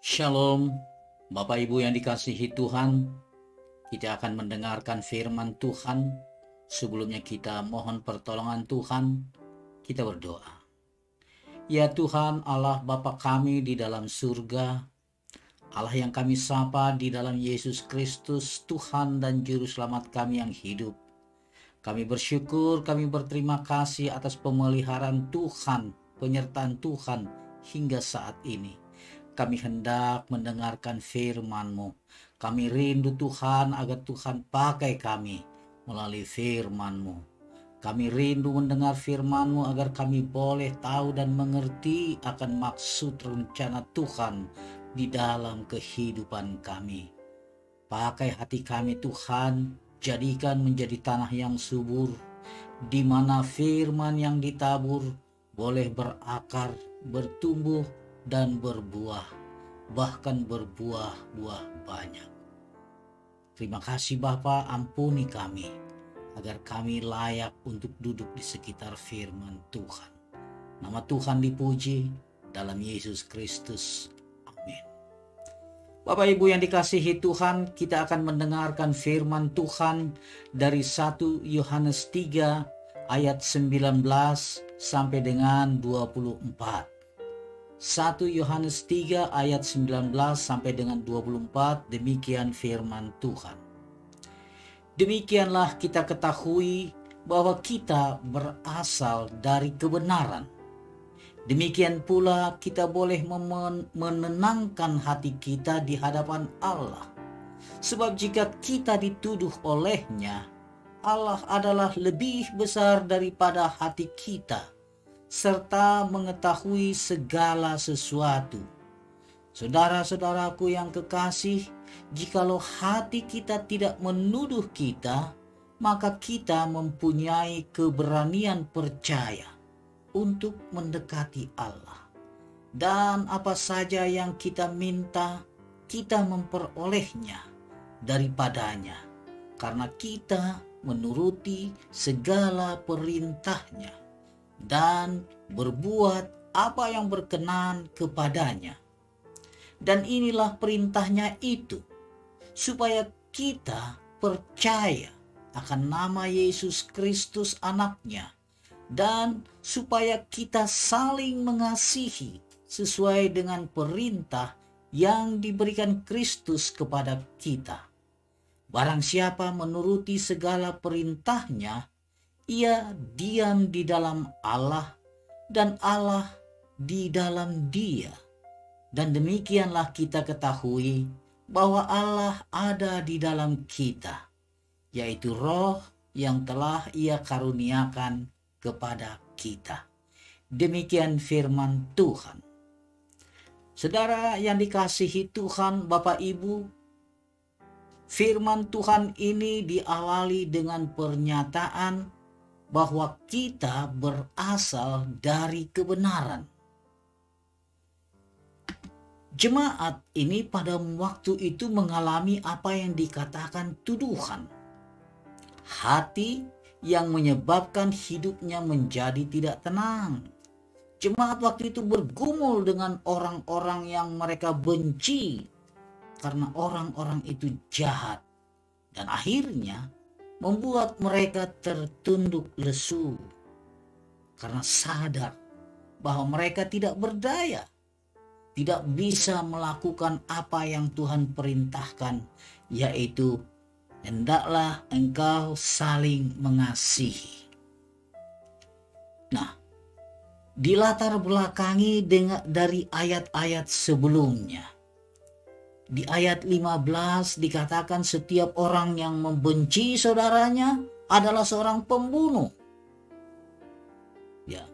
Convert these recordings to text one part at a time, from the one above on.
Shalom, Bapak Ibu yang dikasihi Tuhan. Kita akan mendengarkan firman Tuhan. Sebelumnya kita mohon pertolongan Tuhan. Kita berdoa. Ya Tuhan Allah Bapa kami di dalam surga, Allah yang kami sapa di dalam Yesus Kristus, Tuhan dan Juru Selamat kami yang hidup. Kami bersyukur, kami berterima kasih atas pemeliharaan Tuhan, penyertaan Tuhan hingga saat ini. Kami hendak mendengarkan firman-Mu. Kami rindu Tuhan agar Tuhan pakai kami melalui firman-Mu. Kami rindu mendengar firman-Mu agar kami boleh tahu dan mengerti akan maksud rencana Tuhan di dalam kehidupan kami. Pakai hati kami Tuhan, jadikan menjadi tanah yang subur, di mana firman yang ditabur boleh berakar, bertumbuh, dan berbuah, bahkan berbuah-buah banyak. Terima kasih Bapa, ampuni kami, agar kami layak untuk duduk di sekitar firman Tuhan. Nama Tuhan dipuji dalam Yesus Kristus. Amin. Bapak Ibu yang dikasihi Tuhan, kita akan mendengarkan firman Tuhan dari 1 Yohanes 3 ayat 19 sampai dengan 24. 1 Yohanes 3 ayat 19 sampai dengan 24, demikian firman Tuhan. Demikianlah kita ketahui bahwa kita berasal dari kebenaran. Demikian pula kita boleh menenangkan hati kita di hadapan Allah. Sebab jika kita dituduh olehnya, Allah adalah lebih besar daripada hati kita, serta mengetahui segala sesuatu. Saudara-saudaraku yang kekasih, jikalau hati kita tidak menuduh kita, maka kita mempunyai keberanian percaya untuk mendekati Allah. Dan apa saja yang kita minta, kita memperolehnya daripadanya, karena kita menuruti segala perintahnya dan berbuat apa yang berkenan kepadanya. Dan inilah perintahnya itu, supaya kita percaya akan nama Yesus Kristus anaknya, dan supaya kita saling mengasihi sesuai dengan perintah yang diberikan Kristus kepada kita. Barang siapa menuruti segala perintahnya, ia diam di dalam Allah dan Allah di dalam dia. Dan demikianlah kita ketahui bahwa Allah ada di dalam kita, yaitu Roh yang telah Ia karuniakan kepada kita. Demikian firman Tuhan. Saudara yang dikasihi Tuhan, Bapak Ibu, firman Tuhan ini diawali dengan pernyataan bahwa kita berasal dari kebenaran. Jemaat ini pada waktu itu mengalami apa yang dikatakan tuduhan. Hati yang menyebabkan hidupnya menjadi tidak tenang. Jemaat waktu itu bergumul dengan orang-orang yang mereka benci, karena orang-orang itu jahat. Dan akhirnya membuat mereka tertunduk lesu karena sadar bahwa mereka tidak berdaya, tidak bisa melakukan apa yang Tuhan perintahkan, yaitu hendaklah engkau saling mengasihi. Nah, dilatar belakangi dari ayat-ayat sebelumnya. Di ayat 15 dikatakan setiap orang yang membenci saudaranya adalah seorang pembunuh. Ya,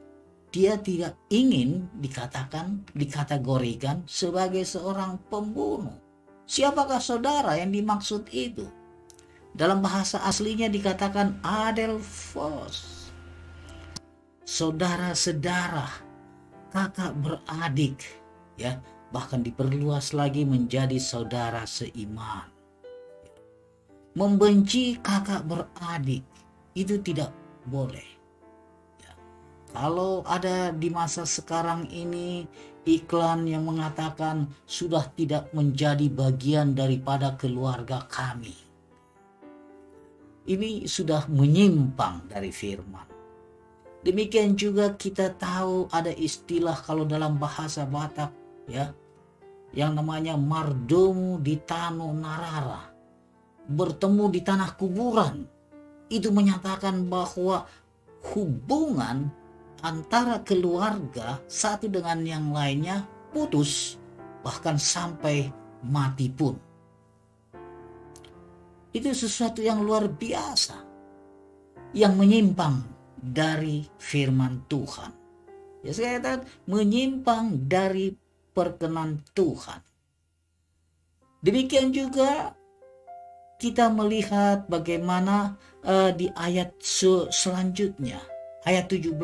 dia tidak ingin dikategorikan sebagai seorang pembunuh. Siapakah saudara yang dimaksud itu? Dalam bahasa aslinya dikatakan adelphos. Saudara-saudara, kakak beradik, ya. Bahkan diperluas lagi menjadi saudara seiman. Membenci kakak beradik itu tidak boleh. Kalau ada di masa sekarang ini iklan yang mengatakan sudah tidak menjadi bagian daripada keluarga kami, ini sudah menyimpang dari firman. Demikian juga kita tahu ada istilah kalau dalam bahasa Batak, ya, yang namanya mardomu di tano narara, bertemu di tanah kuburan. Itu menyatakan bahwa hubungan antara keluarga satu dengan yang lainnya putus, bahkan sampai mati pun. Itu sesuatu yang luar biasa, yang menyimpang dari firman Tuhan. Ya, saya katakan menyimpang dari perkenan Tuhan. Demikian juga kita melihat bagaimana di ayat selanjutnya, ayat 17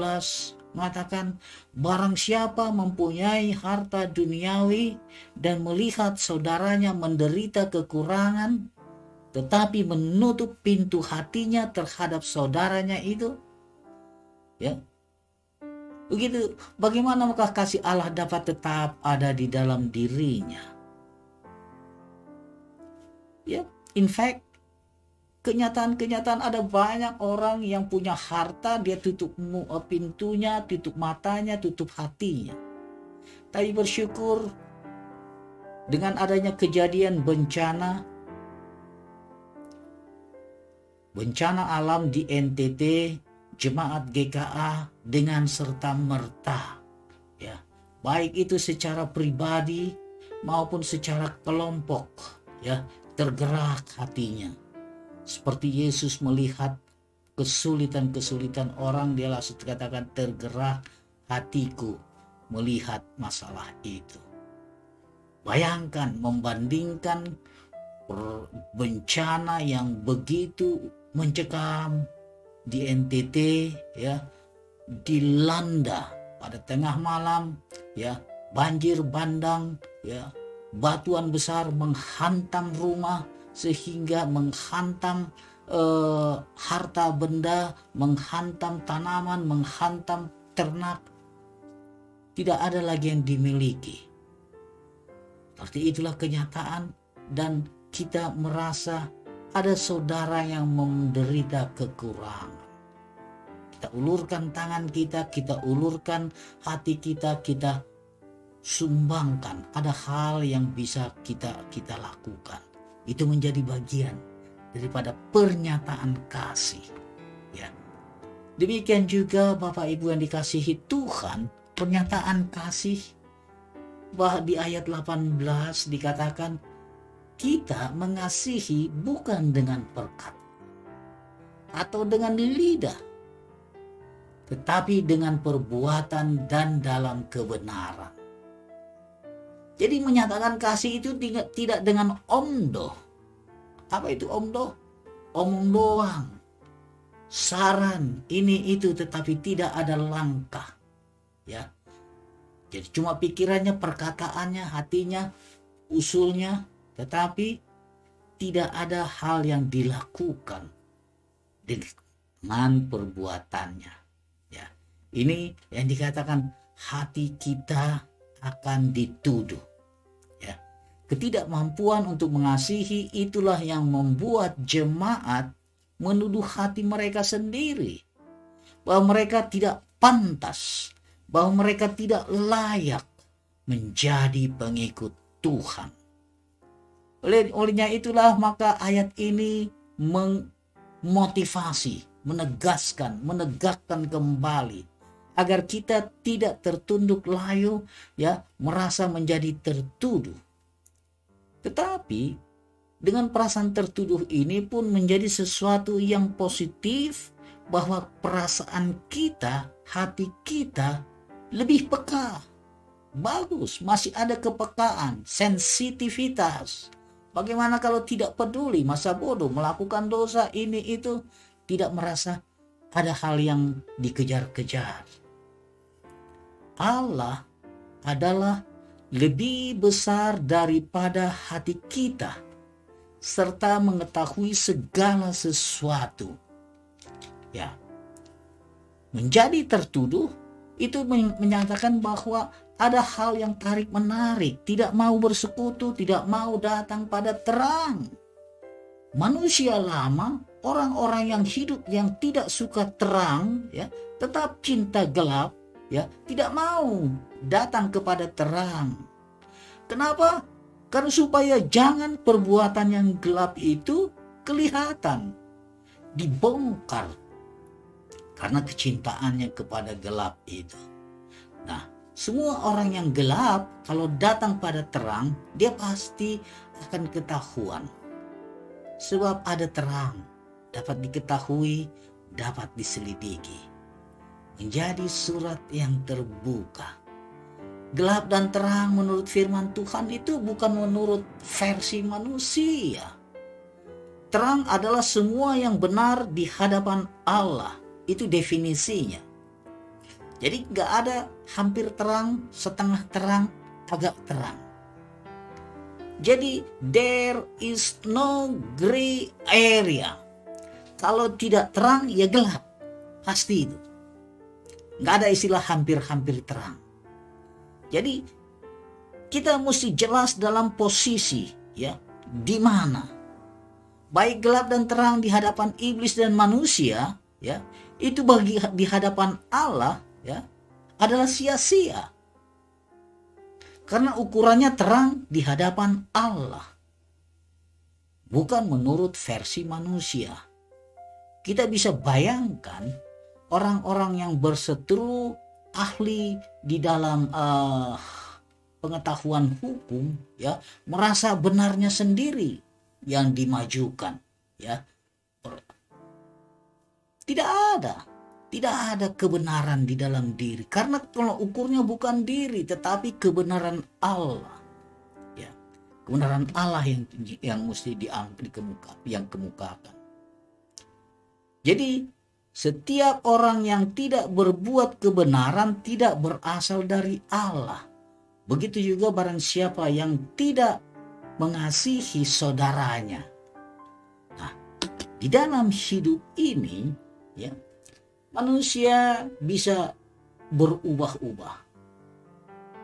mengatakan, barang siapa mempunyai harta duniawi dan melihat saudaranya menderita kekurangan, tetapi menutup pintu hatinya terhadap saudaranya itu, ya, begitu, bagaimana maka kasih Allah dapat tetap ada di dalam dirinya? Ya, in fact, kenyataan ada banyak orang yang punya harta, dia tutup pintunya, tutup matanya, tutup hatinya. Tapi bersyukur dengan adanya kejadian bencana alam di NTT, jemaat GKA dengan serta merta, ya, baik itu secara pribadi maupun secara kelompok, ya, tergerak hatinya. Seperti Yesus melihat kesulitan-kesulitan orang, dia langsung katakan, tergerak hatiku melihat masalah itu. Bayangkan, membandingkan bencana yang begitu mencekam di NTT, ya, dilanda pada tengah malam, ya, banjir bandang, ya, batuan besar menghantam rumah sehingga menghantam harta benda, menghantam tanaman, menghantam ternak. Tidak ada lagi yang dimiliki. Seperti itulah kenyataan, dan kita merasa ada saudara yang menderita kekurangan. Kita ulurkan tangan kita, kita ulurkan hati kita, kita sumbangkan pada hal yang bisa kita lakukan. Itu menjadi bagian daripada pernyataan kasih, ya. Demikian juga Bapak Ibu yang dikasihi Tuhan, pernyataan kasih bahwa di ayat 18 dikatakan, kita mengasihi bukan dengan perkataan atau dengan lidah, tetapi dengan perbuatan dan dalam kebenaran. Jadi menyatakan kasih itu tidak dengan omdo. Apa itu omdo? Omong doang, saran, ini itu, tetapi tidak ada langkah, ya. Jadi cuma pikirannya, perkataannya, hatinya, usulnya, tetapi tidak ada hal yang dilakukan dengan perbuatannya, ya. Ini yang dikatakan hati kita akan dituduh, ya. Ketidakmampuan untuk mengasihi itulah yang membuat jemaat menuduh hati mereka sendiri, bahwa mereka tidak pantas, bahwa mereka tidak layak menjadi pengikut Tuhan. Olehnya itulah maka ayat ini memotivasi, menegaskan, menegakkan kembali agar kita tidak tertunduk layu, ya, merasa menjadi tertuduh. Tetapi dengan perasaan tertuduh ini pun menjadi sesuatu yang positif, bahwa perasaan kita, hati kita lebih peka. Bagus, masih ada kepekaan, sensitivitas. Bagaimana kalau tidak peduli, masa bodoh, melakukan dosa ini itu, tidak merasa ada hal yang dikejar-kejar. Allah adalah lebih besar daripada hati kita, serta mengetahui segala sesuatu, ya. menjadi tertuduh, itu menyatakan bahwa ada hal yang tarik-menarik, tidak mau bersekutu, tidak mau datang pada terang. Manusia lama, orang-orang yang hidup yang tidak suka terang, ya, tetap cinta gelap, ya, tidak mau datang kepada terang. Kenapa? Karena supaya jangan perbuatan yang gelap itu kelihatan, dibongkar karena kecintaannya kepada gelap itu. Nah, semua orang yang gelap kalau datang pada terang, dia pasti akan ketahuan. Sebab ada terang, dapat diketahui, dapat diselidiki. Menjadi surat yang terbuka. Gelap dan terang menurut firman Tuhan itu bukan menurut versi manusia. Terang adalah semua yang benar di hadapan Allah. Itu definisinya. Jadi gak ada hampir terang, setengah terang, agak terang. Jadi there is no gray area. Kalau tidak terang ya gelap. Pasti itu. Gak ada istilah hampir-hampir terang. Jadi kita mesti jelas dalam posisi, ya, di mana. Baik gelap dan terang di hadapan iblis dan manusia, ya, itu bagi di hadapan Allah, ya, adalah sia-sia. Karena ukurannya terang di hadapan Allah. Bukan menurut versi manusia. Kita bisa bayangkan orang-orang yang berseteru, ahli di dalam pengetahuan hukum, ya, merasa benarnya sendiri yang dimajukan, ya. Tidak ada kebenaran di dalam diri, karena kalau ukurnya bukan diri tetapi kebenaran Allah, ya, kebenaran Allah yang mesti yang kemukakan. Jadi setiap orang yang tidak berbuat kebenaran tidak berasal dari Allah. Begitu juga barang siapa yang tidak mengasihi saudaranya. Nah, di dalam hidup ini, ya, manusia bisa berubah-ubah.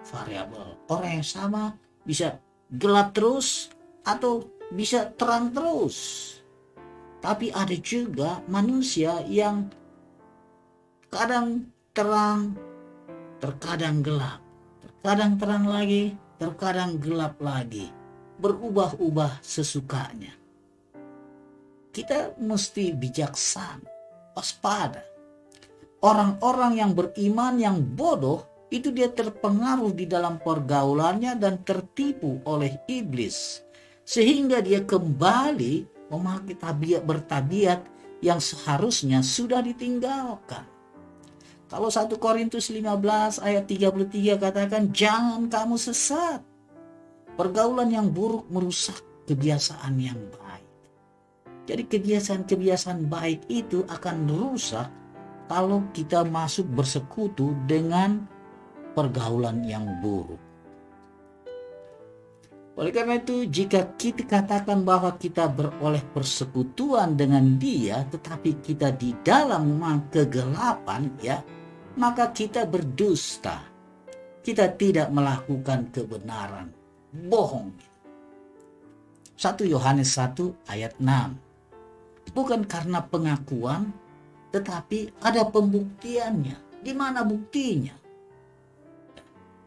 Variabel. Orang yang sama bisa gelap terus atau bisa terang terus. Tapi ada juga manusia yang kadang terang, terkadang gelap. Terkadang terang lagi, terkadang gelap lagi. Berubah-ubah sesukanya. Kita mesti bijaksana, waspada. Orang-orang yang beriman yang bodoh itu dia terpengaruh di dalam pergaulannya dan tertipu oleh iblis. Sehingga dia kembali memakai bertabiat yang seharusnya sudah ditinggalkan. Kalau 1 Korintus 15 ayat 33 katakan, jangan kamu sesat. Pergaulan yang buruk merusak kebiasaan yang baik. Jadi kebiasaan-kebiasaan baik itu akan rusak kalau kita masuk bersekutu dengan pergaulan yang buruk. Oleh karena itu, jika kita katakan bahwa kita beroleh persekutuan dengan Dia, tetapi kita di dalam kegelapan, ya, maka kita berdusta. Kita tidak melakukan kebenaran, bohong. 1 Yohanes 1 ayat 6. Bukan karena pengakuan, tetapi ada pembuktiannya. Di mana buktinya?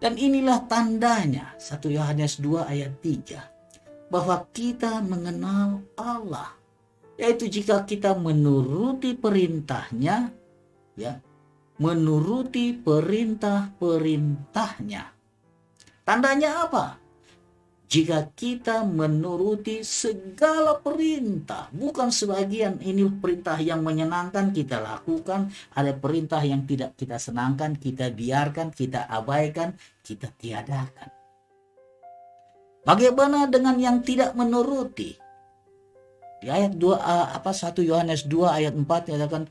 Dan inilah tandanya, 1 Yohanes 2 ayat 3, bahwa kita mengenal Allah, yaitu jika kita menuruti perintahnya, ya, menuruti perintah-perintahnya. Tandanya apa? Jika kita menuruti segala perintah, bukan sebagian, ini perintah yang menyenangkan kita lakukan, ada perintah yang tidak kita senangkan, kita biarkan, kita abaikan, kita tiadakan. Bagaimana dengan yang tidak menuruti? Di ayat 1 Yohanes 2 ayat 4 katakan,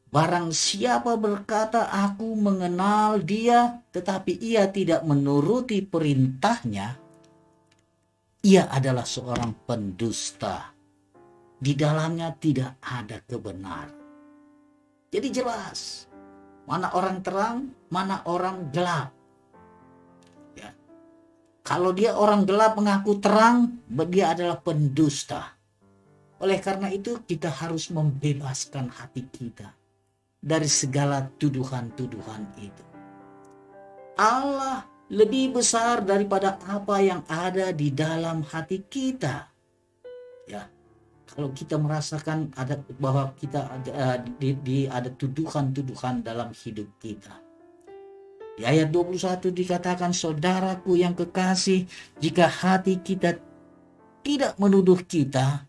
barang siapa berkata aku mengenal Dia, tetapi ia tidak menuruti perintahnya, ia adalah seorang pendusta. Di dalamnya tidak ada kebenaran. Jadi jelas, mana orang terang, mana orang gelap. Ya. Kalau dia orang gelap mengaku terang, dia adalah pendusta. Oleh karena itu kita harus membebaskan hati kita dari segala tuduhan-tuduhan itu. Allah lebih besar daripada apa yang ada di dalam hati kita. Ya, kalau kita merasakan ada bahwa kita ada tuduhan-tuduhan dalam hidup kita. Di ayat 21 dikatakan, saudaraku yang kekasih, jika hati kita tidak menuduh kita,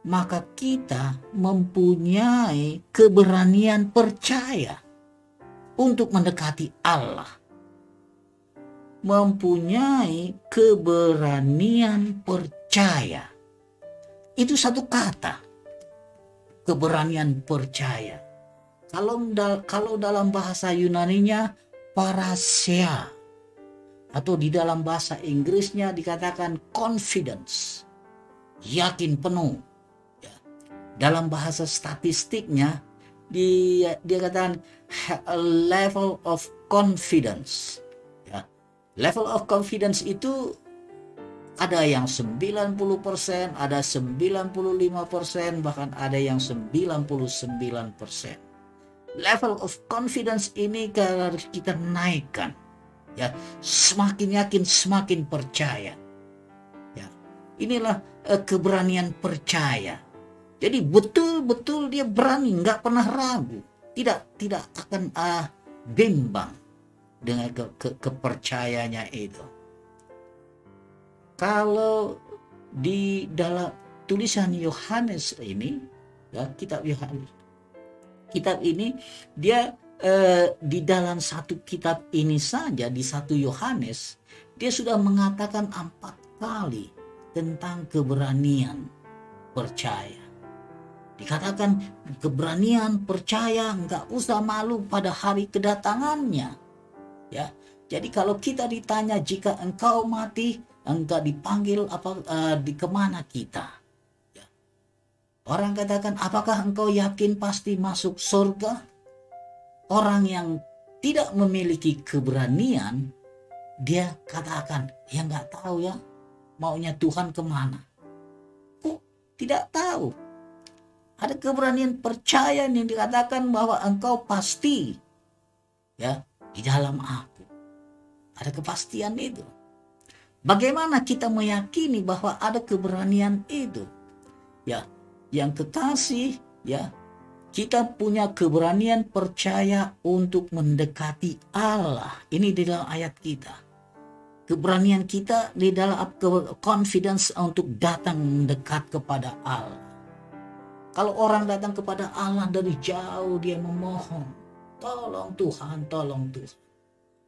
maka kita mempunyai keberanian percaya untuk mendekati Allah. Mempunyai keberanian percaya. Itu satu kata, keberanian percaya. Kalau dalam bahasa Yunaninya parasia, atau di dalam bahasa Inggrisnya dikatakan confidence, yakin penuh. Ya. Dalam bahasa statistiknya dia katakan a level of confidence. Ya. Level of confidence itu ada yang 90%, ada 95%, bahkan ada yang 99%. Level of confidence ini harus kita naikkan. Ya, semakin yakin, semakin percaya. Ya, inilah keberanian percaya. Jadi betul-betul dia berani, nggak pernah ragu, tidak akan bimbang dengan kepercayaannya itu. Kalau di dalam tulisan Yohanes ini, ya, kitab ini dia di dalam satu kitab ini saja, di 1 Yohanes, dia sudah mengatakan 4 kali tentang keberanian percaya. Dikatakan keberanian percaya, nggak usah malu pada hari kedatangannya. Ya, jadi kalau kita ditanya jika engkau mati, engkau dipanggil di kemana kita? Ya. Orang katakan, apakah engkau yakin pasti masuk surga? Orang yang tidak memiliki keberanian, dia katakan, ya nggak tahu ya, maunya Tuhan kemana? Kok tidak tahu? Ada keberanian percaya yang dikatakan bahwa engkau pasti, ya, di dalam aku. Ada kepastian itu. Bagaimana kita meyakini bahwa ada keberanian itu? Ya, yang kekasih, ya, kita punya keberanian percaya untuk mendekati Allah. Ini di dalam ayat kita. Keberanian kita di dalam confidence untuk datang mendekat kepada Allah. Kalau orang datang kepada Allah dari jauh, dia memohon, tolong Tuhan, tolong Tuhan.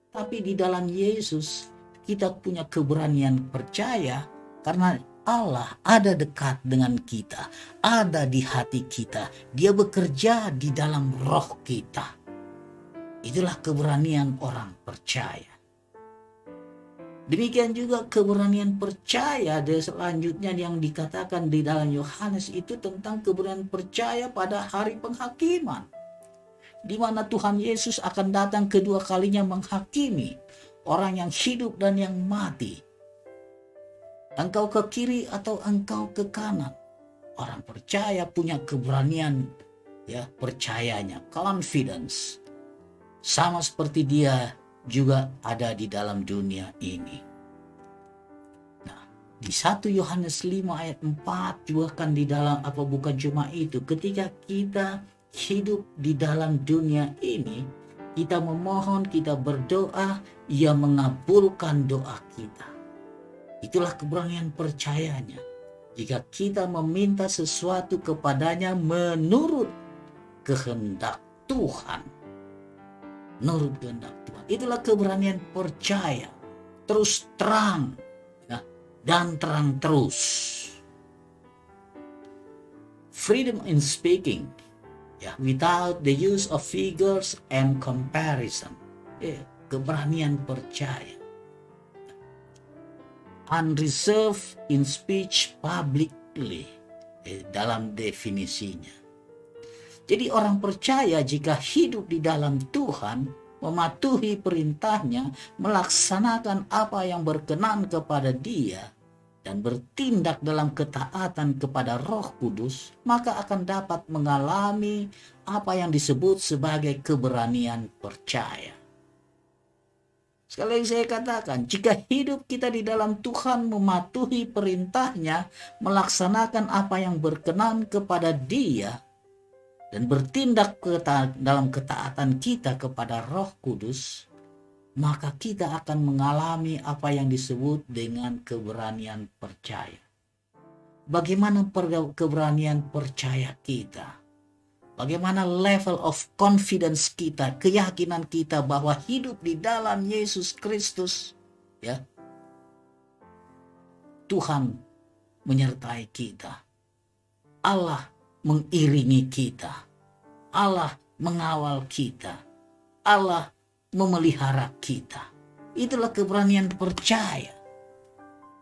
Tapi di dalam Yesus, kita punya keberanian percaya karena Allah ada dekat dengan kita, ada di hati kita. Dia bekerja di dalam roh kita. Itulah keberanian orang percaya. Demikian juga keberanian percaya selanjutnya yang dikatakan di dalam Yohanes itu tentang keberanian percaya pada hari penghakiman. Di mana Tuhan Yesus akan datang kedua kalinya menghakimi orang yang hidup dan yang mati. Engkau ke kiri atau engkau ke kanan. Orang percaya punya keberanian, ya, percayanya, confidence. Sama seperti dia juga ada di dalam dunia ini. Nah, di 1 Yohanes 5 ayat 4 juga kan di dalam bukan cuma itu. Ketika kita hidup di dalam dunia ini, kita memohon, kita berdoa, Ia mengabulkan doa kita. Itulah keberanian percayanya. Jika kita meminta sesuatu kepadanya menurut kehendak Tuhan. Menurut kehendak Tuhan. Itulah keberanian percaya. Terus terang, ya, dan terang terus. Freedom in speaking, ya, without the use of figures and comparison. Keberanian percaya. Unreserved in speech publicly, dalam definisinya. Jadi orang percaya jika hidup di dalam Tuhan, mematuhi perintahnya, melaksanakan apa yang berkenan kepada Dia, dan bertindak dalam ketaatan kepada Roh Kudus, maka akan dapat mengalami apa yang disebut sebagai keberanian percaya. Sekali lagi saya katakan, jika hidup kita di dalam Tuhan, mematuhi perintahnya, melaksanakan apa yang berkenan kepada Dia, dan bertindak dalam ketaatan kita kepada Roh Kudus, maka kita akan mengalami apa yang disebut dengan keberanian percaya. Bagaimana keberanian percaya kita? Bagaimana level of confidence kita, keyakinan kita bahwa hidup di dalam Yesus Kristus, ya, Tuhan menyertai kita. Allah mengiringi kita. Allah mengawal kita. Allah memelihara kita. Itulah keberanian percaya.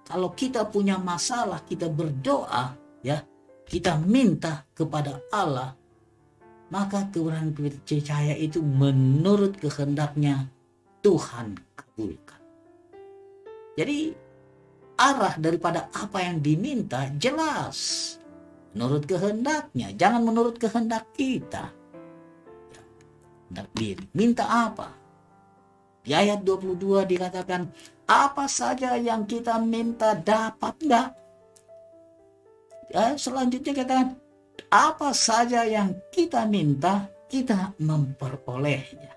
Kalau kita punya masalah, kita berdoa, ya, kita minta kepada Allah, maka keberanian percaya itu menurut kehendaknya Tuhan kabulkan. Jadi arah daripada apa yang diminta jelas menurut kehendaknya, jangan menurut kehendak kita. Kehendak diri. Minta apa? Di ayat 22 dikatakan, apa saja yang kita minta dapat enggak? Ya, selanjutnya katakan, apa saja yang kita minta, kita memperolehnya.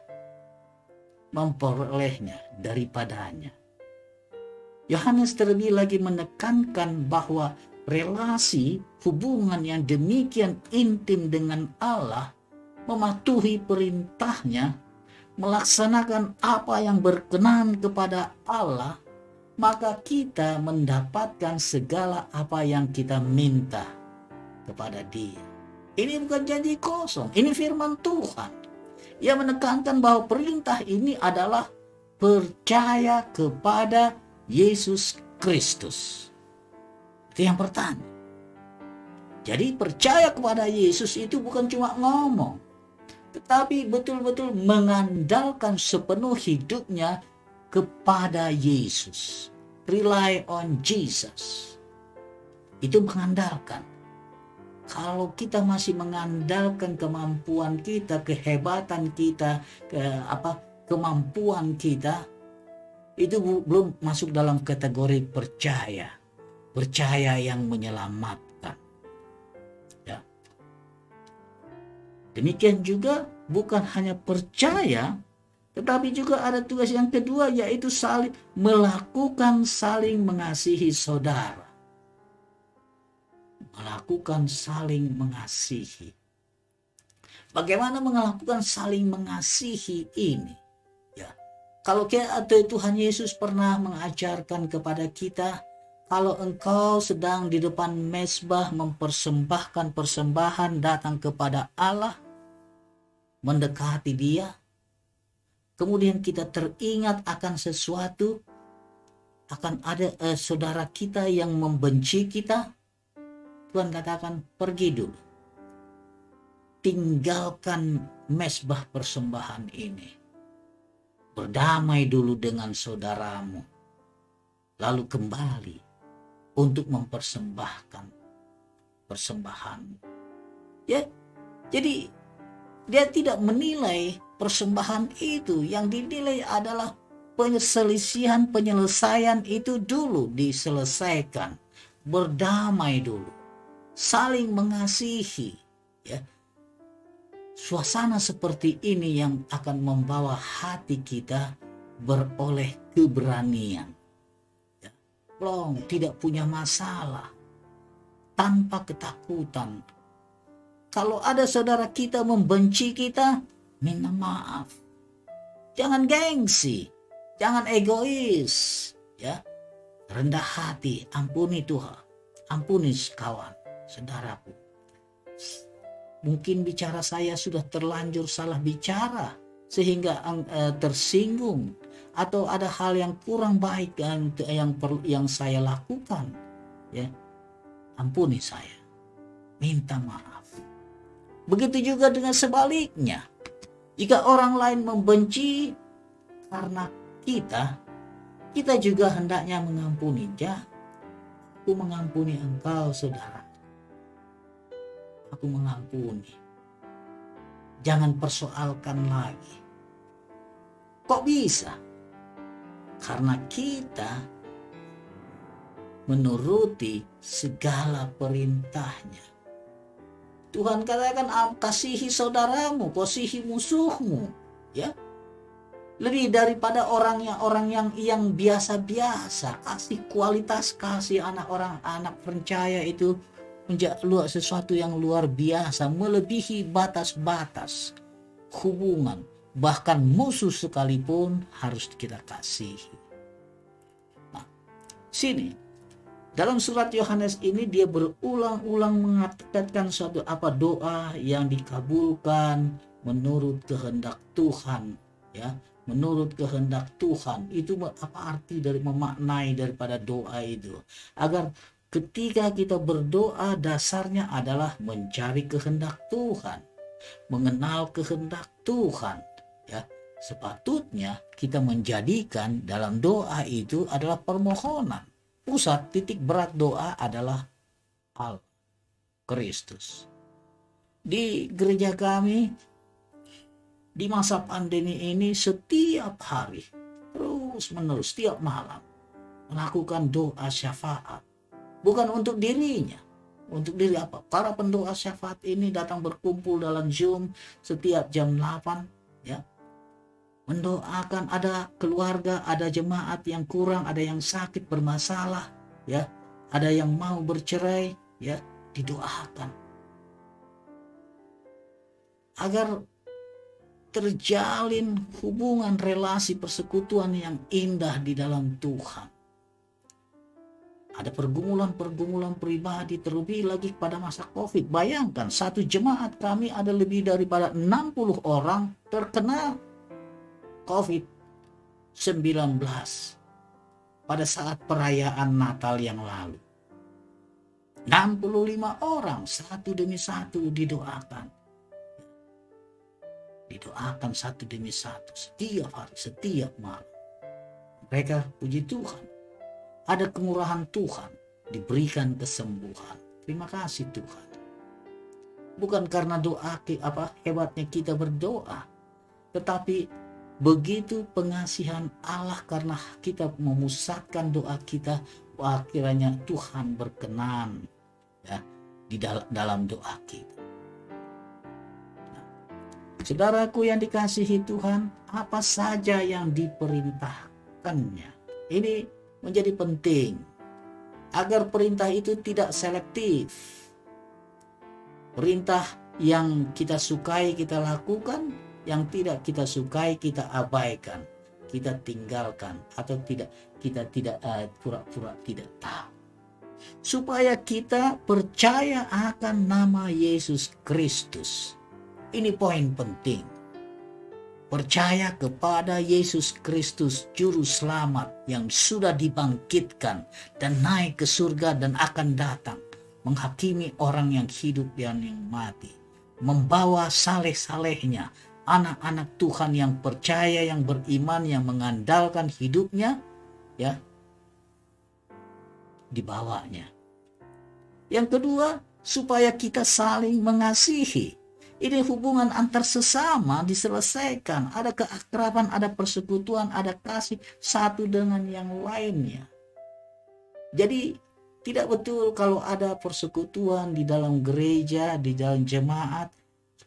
Memperolehnya daripadanya. Yohanes terlebih lagi menekankan bahwa relasi hubungan yang demikian intim dengan Allah, mematuhi perintahnya, melaksanakan apa yang berkenan kepada Allah, maka kita mendapatkan segala apa yang kita minta kepada Dia. Ini bukan janji kosong, ini firman Tuhan. Ia menekankan bahwa perintah ini adalah percaya kepada Yesus Kristus. Itu yang pertama. Jadi percaya kepada Yesus itu bukan cuma ngomong, tetapi betul-betul mengandalkan sepenuh hidupnya kepada Yesus. Rely on Jesus. Itu mengandalkan. Kalau kita masih mengandalkan kemampuan kita, kehebatan kita, kemampuan kita, itu belum masuk dalam kategori percaya. Percaya yang menyelamatkan. Ya. Demikian juga bukan hanya percaya, tetapi juga ada tugas yang kedua, yaitu melakukan saling mengasihi saudara. Melakukan saling mengasihi. Bagaimana melakukan saling mengasihi ini? Ya. Kalau Tuhan Yesus pernah mengajarkan kepada kita, kalau engkau sedang di depan mezbah mempersembahkan persembahan datang kepada Allah, mendekati Dia, kemudian kita teringat akan sesuatu, akan ada saudara kita yang membenci kita, Tuhan katakan pergi dulu. Tinggalkan mezbah persembahan ini. Berdamai dulu dengan saudaramu. Lalu kembali untuk mempersembahkan persembahan. Ya, jadi dia tidak menilai persembahan itu. Yang dinilai adalah penyelesaian itu dulu diselesaikan. Berdamai dulu. Saling mengasihi. Ya. Suasana seperti ini yang akan membawa hati kita beroleh keberanian. Plong, tidak punya masalah, tanpa ketakutan. Kalau ada saudara kita membenci kita, minta maaf. Jangan gengsi, jangan egois, ya. Rendah hati, ampuni Tuhan, ampuni kawan, saudaraku. Mungkin bicara saya sudah terlanjur salah bicara sehingga tersinggung. Atau ada hal yang kurang baik yang saya lakukan, ya, ampuni saya, minta maaf. Begitu juga dengan sebaliknya. Jika orang lain membenci karena kita juga hendaknya mengampuni. Ya, aku mengampuni engkau, saudara. Aku mengampuni. Jangan persoalkan lagi. Kok bisa? Karena kita menuruti segala perintahnya. Tuhan katakan, kasihi saudaramu, kasihi musuhmu, ya. Lebih daripada orang yang biasa-biasa. Kasih kualitas kasih anak percaya itu menjadi sesuatu yang luar biasa, melebihi batas-batas hubungan. Bahkan musuh sekalipun harus kita kasihi. Nah, sini dalam surat Yohanes ini dia berulang-ulang mengatakan suatu doa yang dikabulkan menurut kehendak Tuhan, ya. Menurut kehendak Tuhan itu apa arti dari memaknai daripada doa itu? Agar ketika kita berdoa dasarnya adalah mencari kehendak Tuhan, mengenal kehendak Tuhan, ya. Sepatutnya kita menjadikan dalam doa itu adalah permohonan. Pusat titik berat doa adalah Allah Kristus. Di gereja kami di masa pandemi ini setiap hari terus menerus setiap malam melakukan doa syafaat. Bukan untuk dirinya, untuk diri apa? Para pendoa syafaat ini datang berkumpul dalam Zoom setiap jam 8, ya. Mendoakan, ada keluarga, ada jemaat yang kurang, ada yang sakit bermasalah, ya. Ada yang mau bercerai, ya, didoakan. Agar terjalin hubungan relasi persekutuan yang indah di dalam Tuhan. Ada pergumulan-pergumulan pribadi, terlebih lagi pada masa COVID. Bayangkan, satu jemaat kami ada lebih daripada 60 orang terkena COVID-19 pada saat perayaan Natal yang lalu. 65 orang satu demi satu didoakan. Didoakan satu demi satu setiap hari, setiap malam. Mereka, puji Tuhan, ada kemurahan Tuhan, diberikan kesembuhan. Terima kasih Tuhan. Bukan karena doa hebatnya kita berdoa, tetapi begitu pengasihan Allah karena kita memusatkan doa kita, akhirnya Tuhan berkenan, ya, di dalam doa kita. Saudaraku yang dikasihi Tuhan, apa saja yang diperintahkannya? Ini menjadi penting agar perintah itu tidak selektif. Perintah yang kita sukai kita lakukan, yang tidak kita sukai kita abaikan, kita tinggalkan, atau kita tidak pura-pura tidak tahu. Supaya kita percaya akan nama Yesus Kristus. Ini poin penting. Percaya kepada Yesus Kristus Juru Selamat yang sudah dibangkitkan dan naik ke surga dan akan datang menghakimi orang yang hidup dan yang mati, membawa saleh-salehnya, anak-anak Tuhan yang percaya, yang beriman, yang mengandalkan hidupnya, ya, dibawanya. Yang kedua, supaya kita saling mengasihi. Ini hubungan antar sesama diselesaikan. Ada keakraban, ada persekutuan, ada kasih satu dengan yang lainnya. Jadi tidak betul kalau ada persekutuan di dalam gereja, di dalam jemaat,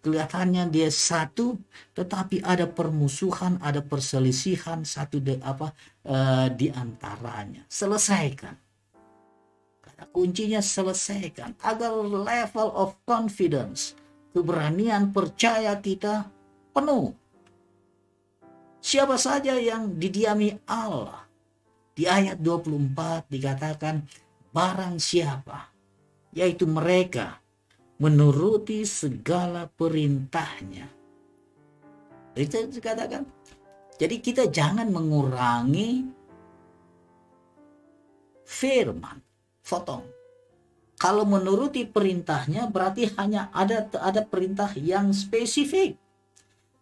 kelihatannya dia satu, tetapi ada permusuhan, ada perselisihan di antaranya. Selesaikan. Kata kuncinya selesaikan agar level of confidence, keberanian percaya kita penuh. Siapa saja yang didiami Allah. Di ayat 24 dikatakan barang siapa, yaitu mereka menuruti segala perintahnya. Itu dikatakan. Jadi kita jangan mengurangi firman, potong. Kalau menuruti perintahnya berarti hanya ada perintah yang spesifik.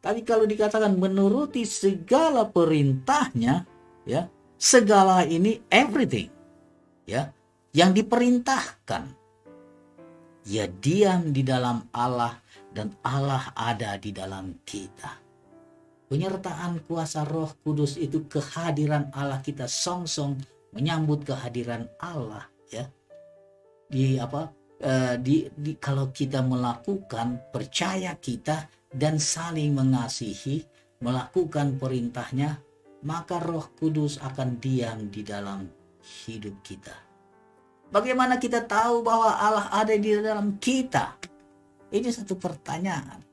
Tapi kalau dikatakan menuruti segala perintahnya, ya, segala ini everything, ya, yang diperintahkan. Ya, diam di dalam Allah dan Allah ada di dalam kita. Penyertaan kuasa Roh Kudus itu kehadiran Allah, kita song-song menyambut kehadiran Allah, ya. Kalau kita melakukan, percaya kita dan saling mengasihi, melakukan perintahnya, maka Roh Kudus akan diam di dalam hidup kita. Bagaimana kita tahu bahwa Allah ada di dalam kita? Ini satu pertanyaan.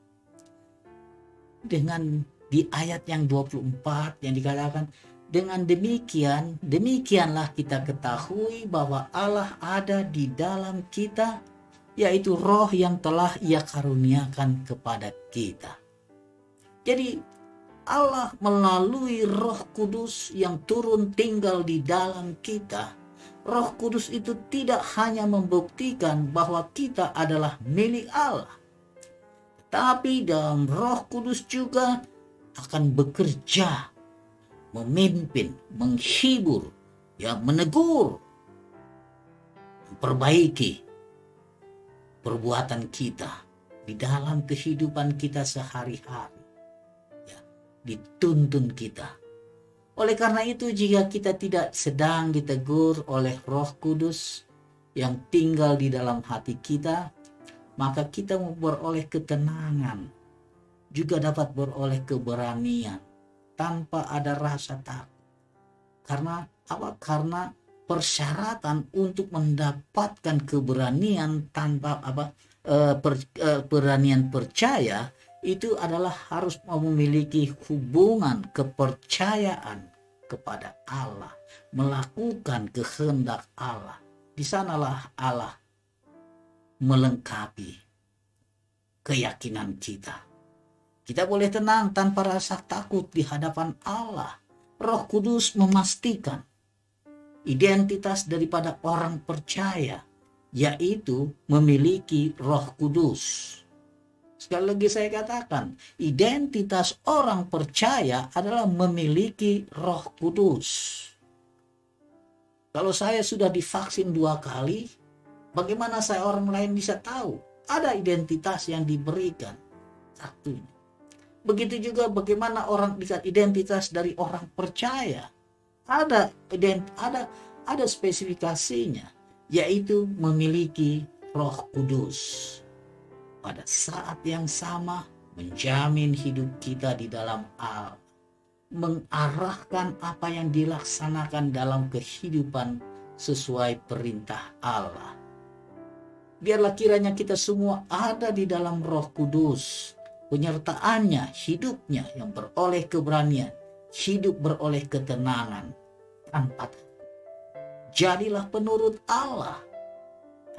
Dengan di ayat yang 24 yang dikatakan, dengan demikianlah kita ketahui bahwa Allah ada di dalam kita, yaitu Roh yang telah Ia karuniakan kepada kita. Jadi Allah melalui Roh Kudus yang turun tinggal di dalam kita. Roh Kudus itu tidak hanya membuktikan bahwa kita adalah milik Allah, tapi dalam Roh Kudus juga akan bekerja, memimpin, menghibur, ya, menegur, memperbaiki perbuatan kita di dalam kehidupan kita sehari-hari, ya, dituntun kita. Oleh karena itu, jika kita tidak sedang ditegur oleh Roh Kudus yang tinggal di dalam hati kita, maka kita memperoleh ketenangan, juga dapat beroleh keberanian tanpa ada rasa takut. Karena apa? Karena persyaratan untuk mendapatkan keberanian tanpa keberanian percaya itu adalah harus memiliki hubungan kepercayaan kepada Allah, melakukan kehendak Allah. Di sanalah Allah melengkapi keyakinan kita. Kita boleh tenang tanpa rasa takut di hadapan Allah. Roh Kudus memastikan identitas daripada orang percaya, yaitu memiliki Roh Kudus. Sekali lagi saya katakan, identitas orang percaya adalah memiliki Roh Kudus. Kalau saya sudah divaksin 2 kali, bagaimana saya orang lain bisa tahu? Ada identitas yang diberikan. Satunya. Begitu juga bagaimana orang bisa identitas dari orang percaya. Ada spesifikasinya, yaitu memiliki Roh Kudus. Pada saat yang sama menjamin hidup kita di dalam Allah, mengarahkan apa yang dilaksanakan dalam kehidupan sesuai perintah Allah. Biarlah kiranya kita semua ada di dalam Roh Kudus, penyertaannya, hidupnya yang beroleh keberanian, hidup beroleh ketenangan tanpa takut. Jadilah penurut Allah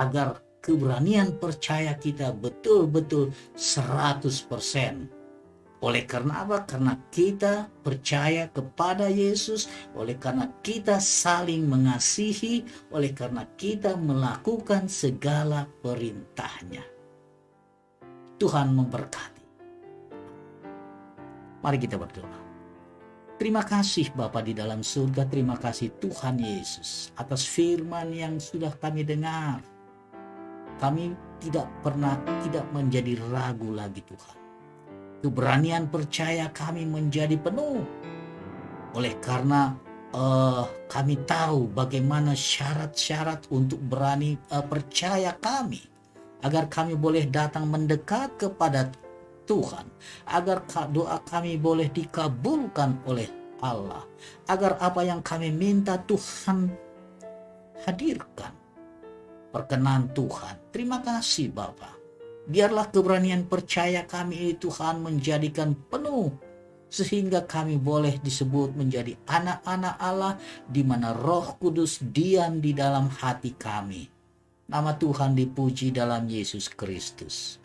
agar keberanian percaya kita betul-betul 100%. Oleh karena apa? Karena kita percaya kepada Yesus, oleh karena kita saling mengasihi, oleh karena kita melakukan segala perintahnya. Tuhan memberkati. Mari kita berdoa. Terima kasih Bapa di dalam surga, terima kasih Tuhan Yesus atas firman yang sudah kami dengar. Kami tidak menjadi ragu lagi Tuhan. Keberanian percaya kami menjadi penuh. Oleh karena kami tahu bagaimana syarat-syarat untuk berani percaya kami. Agar kami boleh datang mendekat kepada Tuhan. Agar doa kami boleh dikabulkan oleh Allah. Agar apa yang kami minta Tuhan hadirkan. Perkenan Tuhan. Terima kasih Bapa. Biarlah keberanian percaya kami Tuhan menjadikan penuh. Sehingga kami boleh disebut menjadi anak-anak Allah. Di mana Roh Kudus diam di dalam hati kami. Nama Tuhan dipuji dalam Yesus Kristus.